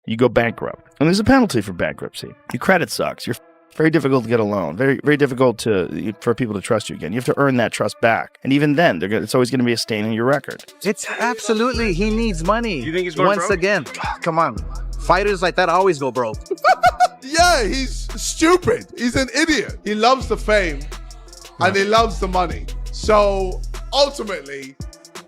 You go bankrupt. And there's a penalty for bankruptcy. Your credit sucks. You're very difficult to get a loan. Very, very difficult for people to trust you again. You have to earn that trust back. And even then, it's always going to be a stain on your record. It's absolutely, he needs money. You think he's going Once broke? again, come on. Fighters like that always go broke. Yeah, he's stupid. He's an idiot. He loves the fame and he loves the money. So ultimately,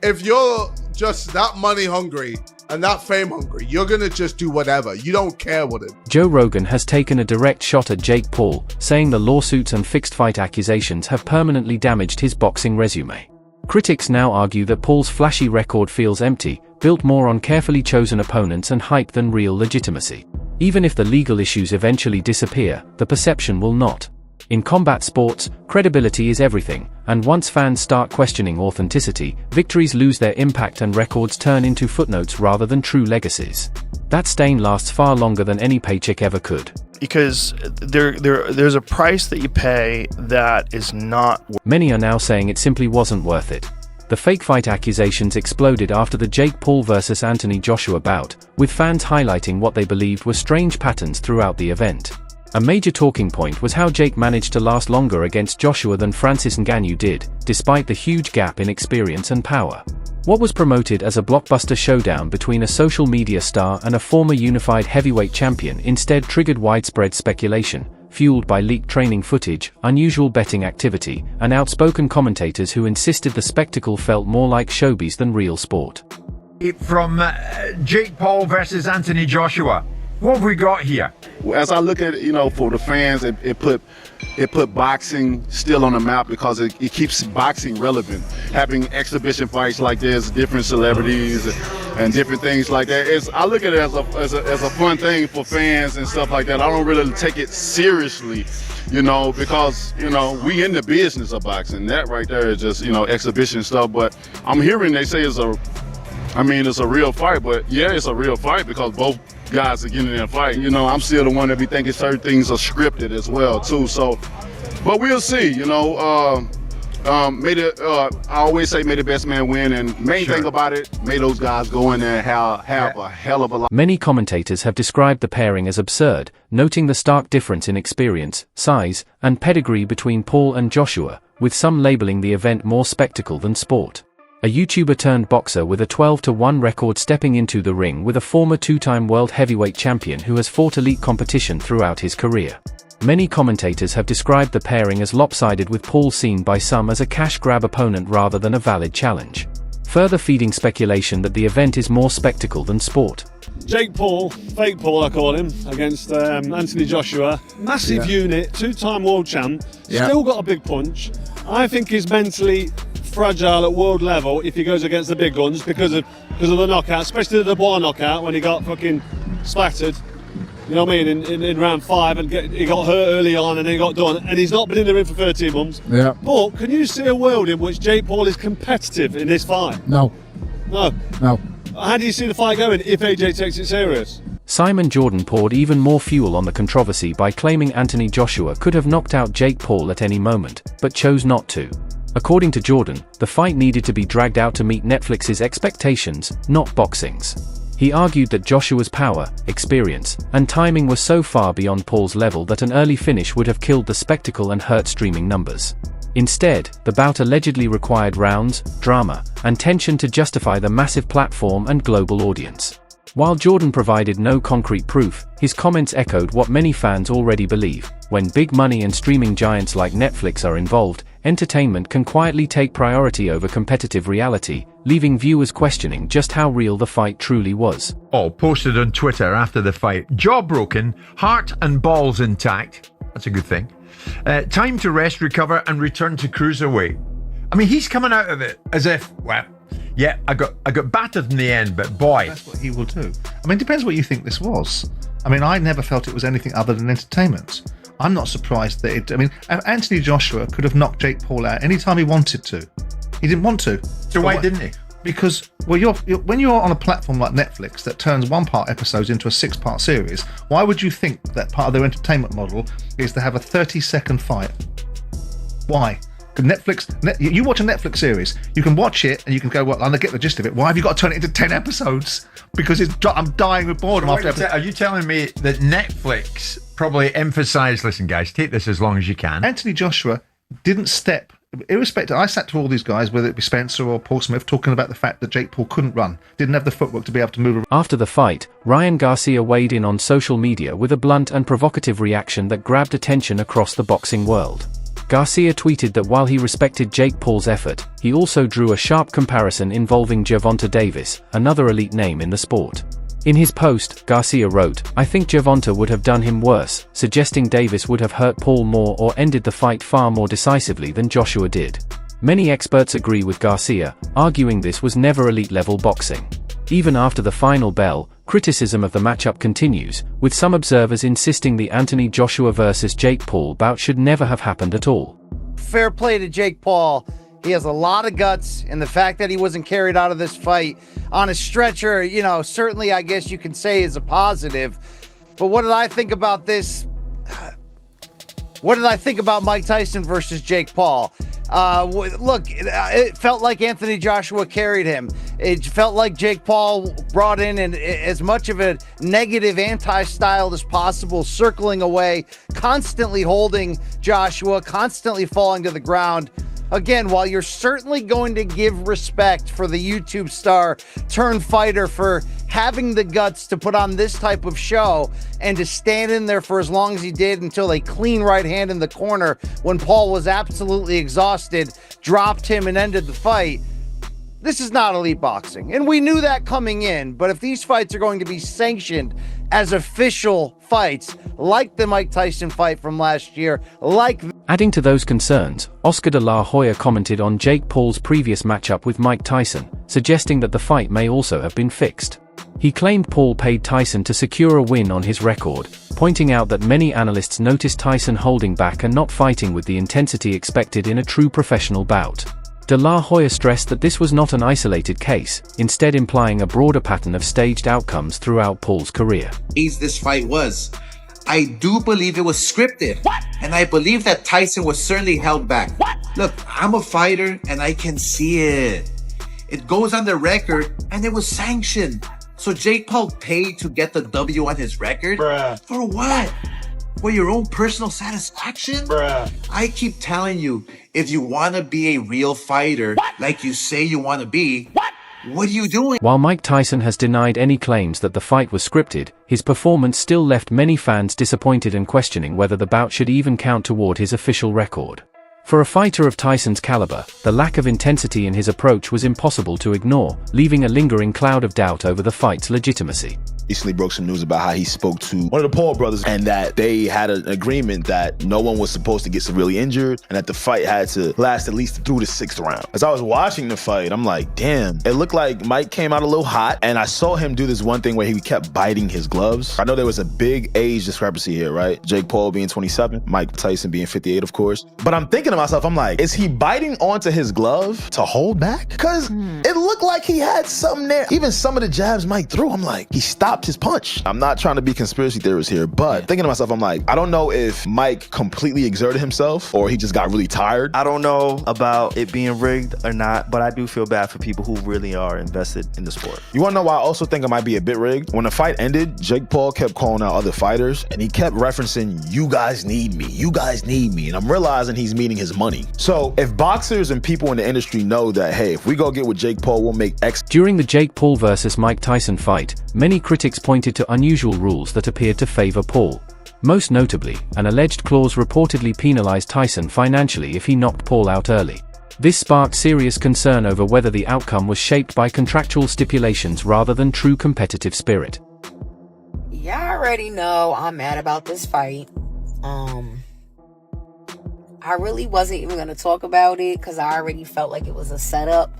if you're just that money hungry and that fame hungry, you're gonna just do whatever. You don't care what it. Joe Rogan has taken a direct shot at Jake Paul, saying the lawsuits and fixed fight accusations have permanently damaged his boxing resume. Critics now argue that Paul's flashy record feels empty, built more on carefully chosen opponents and hype than real legitimacy. Even if the legal issues eventually disappear, the perception will not. In combat sports, credibility is everything, and once fans start questioning authenticity, victories lose their impact and records turn into footnotes rather than true legacies. That stain lasts far longer than any paycheck ever could. Because there's a price that you pay that is not. Many are now saying it simply wasn't worth it. The fake fight accusations exploded after the Jake Paul vs Anthony Joshua bout, with fans highlighting what they believed were strange patterns throughout the event. A major talking point was how Jake managed to last longer against Joshua than Francis Ngannou did, despite the huge gap in experience and power. What was promoted as a blockbuster showdown between a social media star and a former unified heavyweight champion instead triggered widespread speculation, fueled by leaked training footage, unusual betting activity, and outspoken commentators who insisted the spectacle felt more like showbiz than real sport. From Jake Paul versus Anthony Joshua, what have we got here? As I look at it, for the fans, it put boxing still on the map because it keeps boxing relevant. Having exhibition fights like this, different celebrities and different things like that. I look at it as a fun thing for fans and stuff like that. I don't really take it seriously, because we in the business of boxing. That right there is just exhibition stuff. But I'm hearing they say it's a real fight. But yeah, it's a real fight because both guys are getting in a fight. I'm still the one that be thinking certain things are scripted as well too. So, but we'll see. I always say may the best man win, and main thing about it, may those guys go in there and have a hell of a lot. Many commentators have described the pairing as absurd, noting the stark difference in experience, size, and pedigree between Paul and Joshua, with some labeling the event more spectacle than sport. A YouTuber turned boxer with a 12-1 record stepping into the ring with a former two-time world heavyweight champion who has fought elite competition throughout his career. Many commentators have described the pairing as lopsided, with Paul seen by some as a cash grab opponent rather than a valid challenge, further feeding speculation that the event is more spectacle than sport. Jake Paul, fake Paul I call him, against Anthony Joshua. Massive unit, two-time world champ, still got a big punch. I think he's mentally fragile at world level if he goes against the big guns because of the knockout, especially the Bois knockout when he got fucking splattered. You know what I mean? In round 5, and he got hurt early on and then he got done, and he's not been in the ring for 13 months. Yeah. But can you see a world in which Jake Paul is competitive in this fight? No. How do you see the fight going if AJ takes it serious? Simon Jordan poured even more fuel on the controversy by claiming Anthony Joshua could have knocked out Jake Paul at any moment, but chose not to. According to Jordan, the fight needed to be dragged out to meet Netflix's expectations, not boxing's. He argued that Joshua's power, experience, and timing were so far beyond Paul's level that an early finish would have killed the spectacle and hurt streaming numbers. Instead, the bout allegedly required rounds, drama, and tension to justify the massive platform and global audience. While Jordan provided no concrete proof, his comments echoed what many fans already believe: when big money and streaming giants like Netflix are involved, entertainment can quietly take priority over competitive reality, leaving viewers questioning just how real the fight truly was. All posted on Twitter after the fight. Jaw broken, heart and balls intact. That's a good thing. Time to rest, recover, and return to cruiserweight. I mean, he's coming out of it as if, well, yeah, I got battered in the end, but boy. That's what he will do. I mean, it depends what you think this was. I mean, I never felt it was anything other than entertainment. I'm not surprised that Anthony Joshua could have knocked Jake Paul out anytime he wanted to. He didn't want to. So why didn't he? Because, well, when you're on a platform like Netflix that turns one-part episodes into a 6-part series, why would you think that part of their entertainment model is to have a 30-second fight? Why? You watch a Netflix series, you can watch it and you can go, well, I get the gist of it. Why have you got to turn it into 10 episodes? Because I'm dying with boredom after episode. Are you telling me that Netflix probably emphasised, listen, guys, take this as long as you can? Anthony Joshua didn't step, irrespective. I sat to all these guys, whether it be Spencer or Paul Smith, talking about the fact that Jake Paul couldn't run, didn't have the footwork to be able to move around. After the fight, Ryan Garcia weighed in on social media with a blunt and provocative reaction that grabbed attention across the boxing world. Garcia tweeted that while he respected Jake Paul's effort, he also drew a sharp comparison involving Gervonta Davis, another elite name in the sport. In his post, Garcia wrote, "I think Gervonta would have done him worse," suggesting Davis would have hurt Paul more or ended the fight far more decisively than Joshua did. Many experts agree with Garcia, arguing this was never elite-level boxing. Even after the final bell, criticism of the matchup continues, with some observers insisting the Anthony Joshua versus Jake Paul bout should never have happened at all. Fair play to Jake Paul. He has a lot of guts, and the fact that he wasn't carried out of this fight on a stretcher, certainly I guess you can say is a positive. But what did I think about this? What did I think about Mike Tyson versus Jake Paul? Look, it felt like Anthony Joshua carried him. It felt like Jake Paul brought in as much of a negative anti-style as possible, circling away, constantly holding Joshua, constantly falling to the ground. Again, while you're certainly going to give respect for the YouTube star turned fighter for having the guts to put on this type of show and to stand in there for as long as he did until a clean right hand in the corner when Paul was absolutely exhausted, dropped him and ended the fight. This is not elite boxing, and we knew that coming in, but if these fights are going to be sanctioned as official fights, like the Mike Tyson fight from last year, Adding to those concerns, Oscar de la Hoya commented on Jake Paul's previous matchup with Mike Tyson, suggesting that the fight may also have been fixed. He claimed Paul paid Tyson to secure a win on his record, pointing out that many analysts noticed Tyson holding back and not fighting with the intensity expected in a true professional bout. De la Hoya stressed that this was not an isolated case, instead implying a broader pattern of staged outcomes throughout Paul's career. This fight was. I do believe it was scripted. What? And I believe that Tyson was certainly held back. What? Look, I'm a fighter and I can see it. It goes on the record and it was sanctioned. So Jake Paul paid to get the W on his record? Bruh. For what? For your own personal satisfaction? Bruh. I keep telling you, if you want to be a real fighter, like you say you want to be, what are you doing? While Mike Tyson has denied any claims that the fight was scripted, his performance still left many fans disappointed and questioning whether the bout should even count toward his official record. For a fighter of Tyson's caliber, the lack of intensity in his approach was impossible to ignore, leaving a lingering cloud of doubt over the fight's legitimacy. Recently broke some news about how he spoke to one of the Paul brothers and that they had an agreement that no one was supposed to get severely injured and that the fight had to last at least through the 6th round. As I was watching the fight, I'm like, damn, it looked like Mike came out a little hot, and I saw him do this one thing where he kept biting his gloves. I know there was a big age discrepancy here, right? Jake Paul being 27, Mike Tyson being 58, of course. But I'm thinking to myself, I'm like, is he biting onto his glove to hold back? Because it looked like he had something there. Even some of the jabs Mike threw, I'm like, he stopped his punch. I'm not trying to be conspiracy theorist here, but thinking to myself, I'm like, I don't know if Mike completely exerted himself or he just got really tired. I don't know about it being rigged or not, but I do feel bad for people who really are invested in the sport. You wanna know why I also think it might be a bit rigged? When the fight ended, Jake Paul kept calling out other fighters and he kept referencing, you guys need me, you guys need me. And I'm realizing he's meaning his money. So if boxers and people in the industry know that, hey, if we go get with Jake Paul, we'll make X. During the Jake Paul versus Mike Tyson fight, many critics pointed to unusual rules that appeared to favor Paul. Most notably, an alleged clause reportedly penalized Tyson financially if he knocked Paul out early. This sparked serious concern over whether the outcome was shaped by contractual stipulations rather than true competitive spirit. Y'all already know I'm mad about this fight. I really wasn't even going to talk about it because I already felt like it was a setup.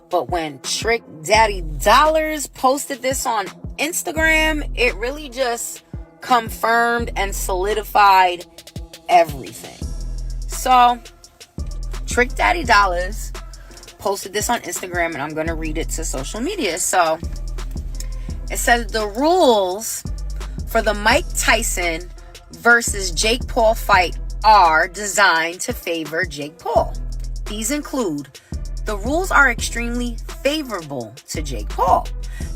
But when Trick Daddy Dollars posted this on Instagram, it really just confirmed and solidified everything. So, Trick Daddy Dollars posted this on Instagram, and I'm going to read it to social media. So, it says the rules for the Mike Tyson versus Jake Paul fight are designed to favor Jake Paul. These include: the rules are extremely favorable to Jake Paul.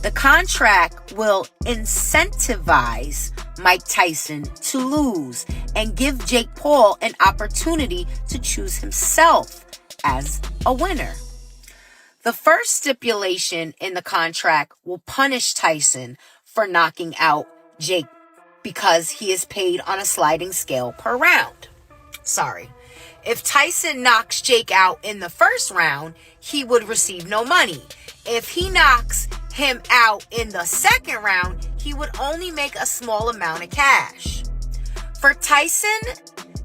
The contract will incentivize Mike Tyson to lose and give Jake Paul an opportunity to choose himself as a winner. The first stipulation in the contract will punish Tyson for knocking out Jake because he is paid on a sliding scale per round. If Tyson knocks Jake out in the first round, he would receive no money. If he knocks him out in the second round, he would only make a small amount of cash. For Tyson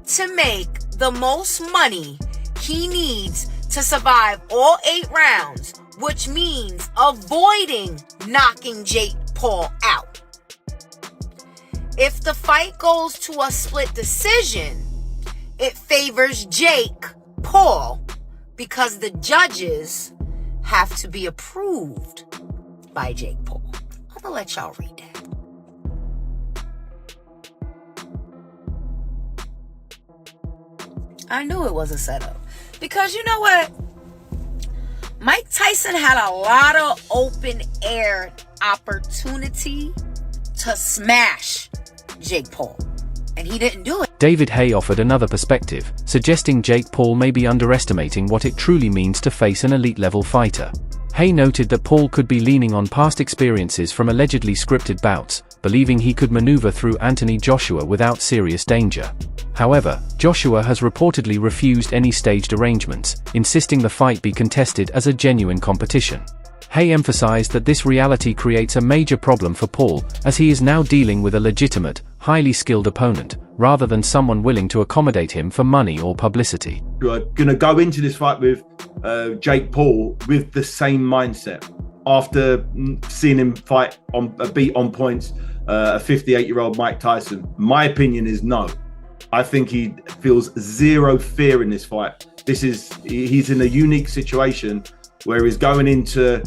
to make the most money, he needs to survive all 8 rounds, which means avoiding knocking Jake Paul out. If the fight goes to a split decision, it favors Jake Paul because the judges have to be approved by Jake Paul. I'm gonna let y'all read that. I knew it was a setup. Because you know what? Mike Tyson had a lot of open air opportunity to smash Jake Paul. And he didn't do it. David Hay offered another perspective, suggesting Jake Paul may be underestimating what it truly means to face an elite-level fighter. Hay noted that Paul could be leaning on past experiences from allegedly scripted bouts, believing he could maneuver through Anthony Joshua without serious danger. However, Joshua has reportedly refused any staged arrangements, insisting the fight be contested as a genuine competition. Hay emphasized that this reality creates a major problem for Paul, as he is now dealing with a legitimate, highly skilled opponent, rather than someone willing to accommodate him for money or publicity. You're going to go into this fight with Jake Paul with the same mindset. After seeing him fight beat on points a 58-year-old Mike Tyson, my opinion is no. I think he feels zero fear in this fight. He's in a unique situation where he's going into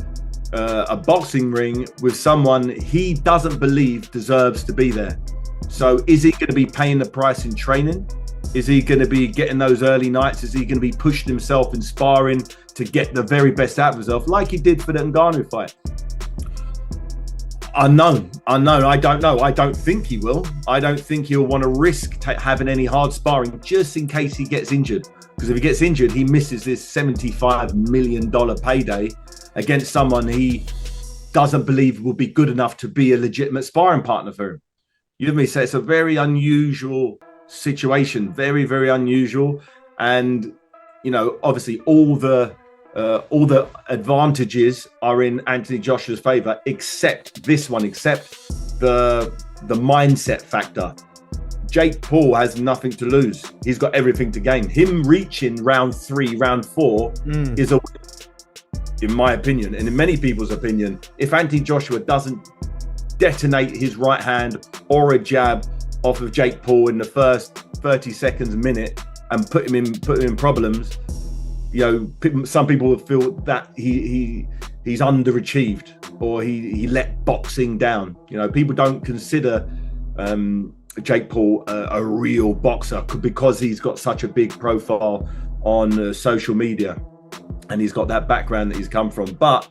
a boxing ring with someone he doesn't believe deserves to be there. So is he going to be paying the price in training? Is he going to be getting those early nights? Is he going to be pushing himself in sparring to get the very best out of himself, like he did for the Ngannou fight? Unknown. I don't know. I don't think he will. I don't think he'll want to risk having any hard sparring just in case he gets injured. Because if he gets injured, he misses this $75 million payday against someone he doesn't believe will be good enough to be a legitimate sparring partner for him. You know what I mean? So it's a very unusual situation, very, very unusual. And, you know, obviously all the advantages are in Anthony Joshua's favor, except this one, except the mindset factor. Jake Paul has nothing to lose. He's got everything to gain. Him reaching round 3, round 4 is a win, in my opinion, and in many people's opinion. If Anthony Joshua doesn't detonate his right hand or a jab off of Jake Paul in the first 30 seconds, minute, and put him in problems, you know, some people will feel that he's underachieved or he let boxing down. You know, people don't consider Jake Paul a real boxer because he's got such a big profile on social media and he's got that background that he's come from. But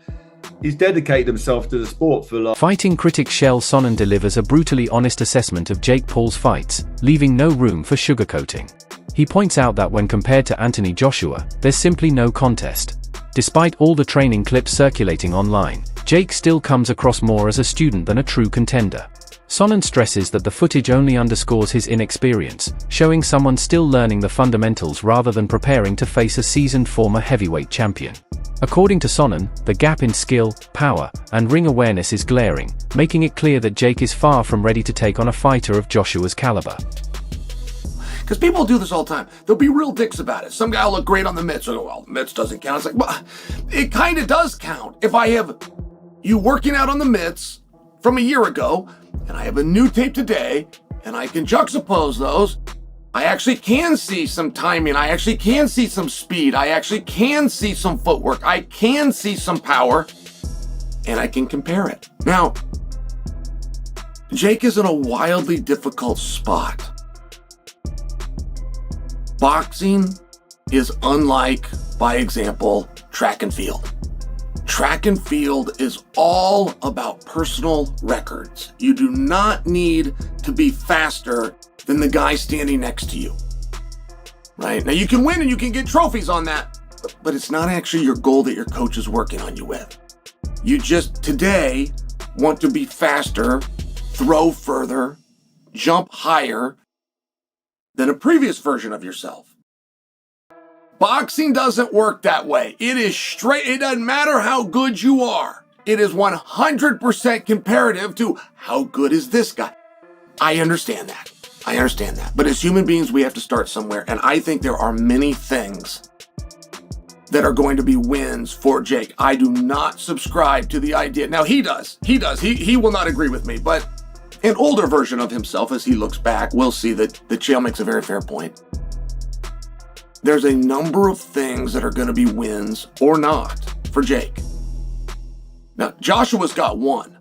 he's dedicated himself to the sport for life. Fighting critic Chael Sonnen delivers a brutally honest assessment of Jake Paul's fights, leaving no room for sugarcoating. He points out that when compared to Anthony Joshua, there's simply no contest. Despite all the training clips circulating online, Jake still comes across more as a student than a true contender. Sonnen stresses that the footage only underscores his inexperience, showing someone still learning the fundamentals rather than preparing to face a seasoned former heavyweight champion. According to Sonnen, the gap in skill, power, and ring awareness is glaring, making it clear that Jake is far from ready to take on a fighter of Joshua's caliber. Because people do this all the time. They'll be real dicks about it. Some guy will look great on the mitts. Or, well, the mitts doesn't count. It's like, well, it kind of does count. If I have you working out on the mitts from a year ago, and I have a new tape today, and I can juxtapose those, I actually can see some timing. I actually can see some speed. I actually can see some footwork. I can see some power, and I can compare it. Now, Jake is in a wildly difficult spot. Boxing is unlike by example, track and field. Track and field is all about personal records. You do not need to be faster than the guy standing next to you. Right? Now you can win and you can get trophies on that, but it's not actually your goal that your coach is working on you with. You just today want to be faster, throw further, jump higher than a previous version of yourself. Boxing doesn't work that way. It is straight. It doesn't matter how good you are. It is 100% comparative to how good is this guy. I understand that. But as human beings, we have to start somewhere. And I think there are many things that are going to be wins for Jake. I do not subscribe to the idea. Now he does. He will not agree with me, but an older version of himself, as he looks back, will see that the Chael makes a very fair point. There's a number of things that are going to be wins or not for Jake. Now, Joshua's got one.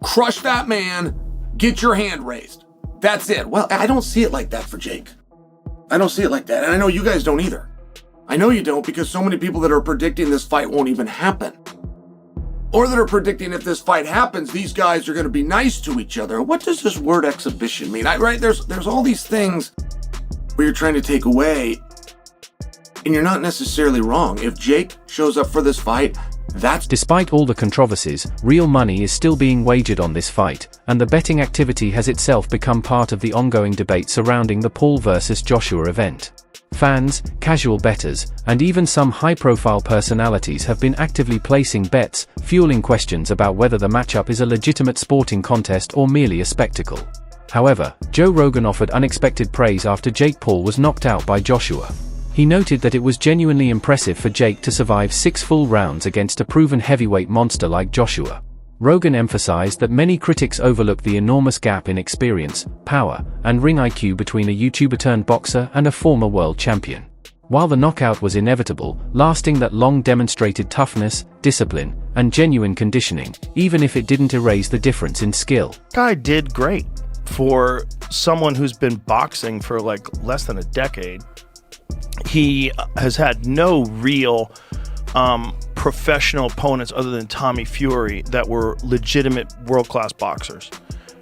Crush that man, get your hand raised. That's it. Well, I don't see it like that for Jake. I don't see it like that. And I know you guys don't either. I know you don't, because so many people that are predicting this fight won't even happen. Or that are predicting if this fight happens, these guys are going to be nice to each other. What does this word exhibition mean? Right? There's all these things where you're trying to take away, and you're not necessarily wrong. If Jake shows up for this fight, that's... Despite all the controversies, real money is still being wagered on this fight, and the betting activity has itself become part of the ongoing debate surrounding the Paul versus Joshua event. Fans, casual bettors, and even some high-profile personalities have been actively placing bets, fueling questions about whether the matchup is a legitimate sporting contest or merely a spectacle. However, Joe Rogan offered unexpected praise after Jake Paul was knocked out by Joshua. He noted that it was genuinely impressive for Jake to survive 6 full rounds against a proven heavyweight monster like Joshua. Rogan emphasized that many critics overlook the enormous gap in experience, power, and ring IQ between a YouTuber-turned-boxer and a former world champion. While the knockout was inevitable, lasting that long demonstrated toughness, discipline, and genuine conditioning, even if it didn't erase the difference in skill. Guy did great. For someone who's been boxing for like less than a decade, he has had no real professional opponents other than Tommy Fury that were legitimate world-class boxers.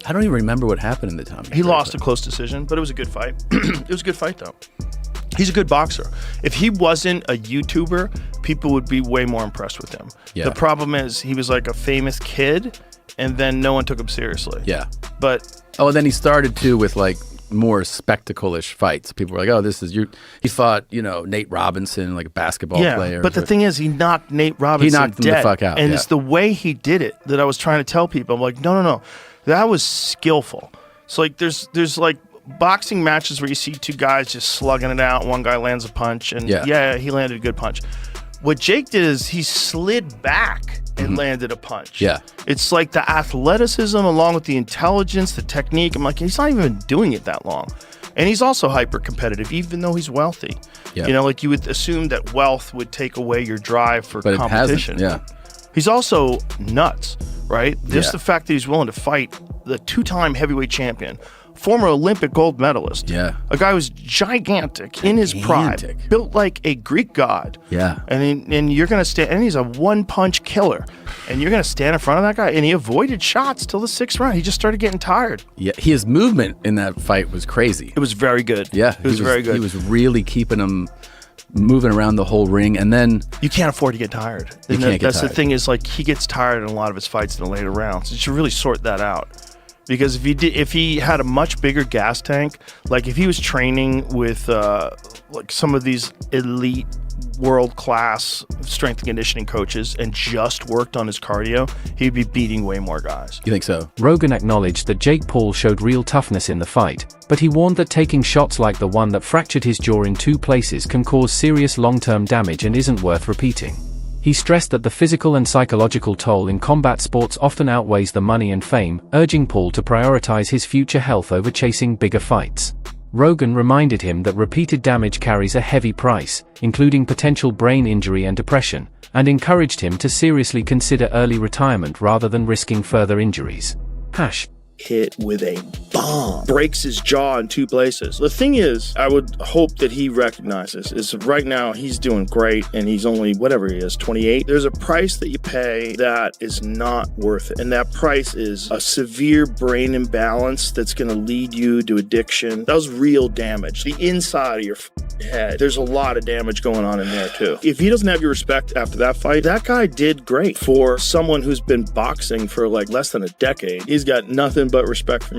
I don't even remember what happened in the Tommy. He lost a close decision, but it was a good fight. It was a good fight, though. He's a good boxer. If he wasn't a YouTuber, people would be way more impressed with him. Yeah. The problem is he was like a famous kid, and then no one took him seriously. Yeah. But and then he started too with like more spectacle-ish fights. People were like, "Oh, this is you." He fought, Nate Robinson, like a basketball player. But the thing is, he knocked Nate Robinson He knocked him the fuck out. And it's the way he did it that I was trying to tell people. I'm like, no, that was skillful. So like, there's like boxing matches where you see two guys just slugging it out. One guy lands a punch, and he landed a good punch. What Jake did is he slid back and landed a punch. Yeah. It's like the athleticism along with the intelligence, the technique. I'm like, he's not even doing it that long. And he's also hyper competitive, even though he's wealthy. Yeah. Like you would assume that wealth would take away your drive for But competition. it hasn't, yeah. He's also nuts, right? Just Yeah. the fact that he's willing to fight the 2-time heavyweight champion, former Olympic gold medalist. Yeah. A guy who's gigantic in his prime, built like a Greek god. Yeah. And you're going to stand, and he's a one-punch killer. And you're going to stand in front of that guy, and he avoided shots till the 6th round. He just started getting tired. Yeah, his movement in that fight was crazy. It was very good. Yeah. It was very good. He was really keeping him moving around the whole ring, and then you can't afford to get tired. That's the thing, is like he gets tired in a lot of his fights in the later rounds. You should really sort that out. Because if he had a much bigger gas tank, like if he was training with like some of these elite world-class strength and conditioning coaches and just worked on his cardio, he'd be beating way more guys. You think so? Rogan acknowledged that Jake Paul showed real toughness in the fight, but he warned that taking shots like the one that fractured his jaw in 2 places can cause serious long-term damage and isn't worth repeating. He stressed that the physical and psychological toll in combat sports often outweighs the money and fame, urging Paul to prioritize his future health over chasing bigger fights. Rogan reminded him that repeated damage carries a heavy price, including potential brain injury and depression, and encouraged him to seriously consider early retirement rather than risking further injuries. hit with a bomb. Breaks his jaw in 2 places. The thing is, I would hope that he recognizes is right now he's doing great and he's only, whatever he is, 28. There's a price that you pay that is not worth it. And that price is a severe brain imbalance that's going to lead you to addiction. That was real damage. The inside of your head, there's a lot of damage going on in there too. If he doesn't have your respect after that fight, that guy did great for someone who's been boxing for like less than a decade. He's got nothing but respect for me.